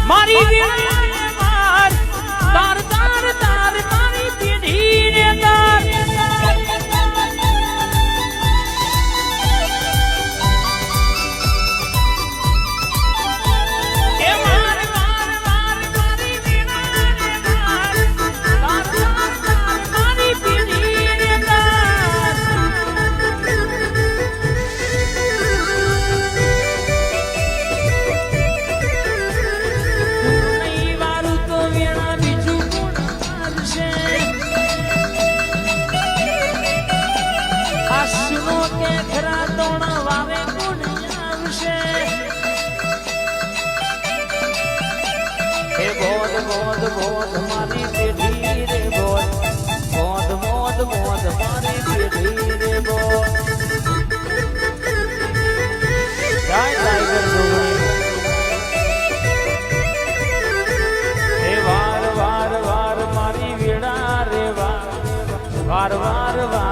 મારી વીણા માર તાર તાર તાર મારી પીઢી ને તાર એ માર માર માર મારી વીણા ને માર તાર તાર તાર મારી પીઢી ને તાર મોદ મોદ મારી પેઢી રે મોદ મોદ મોદ મોદ મારી પેઢી રે મોદ જય ટાઈગર જોગણી હે વાર વાર વાર મારી વેડા રે વાર વાર વાર વાર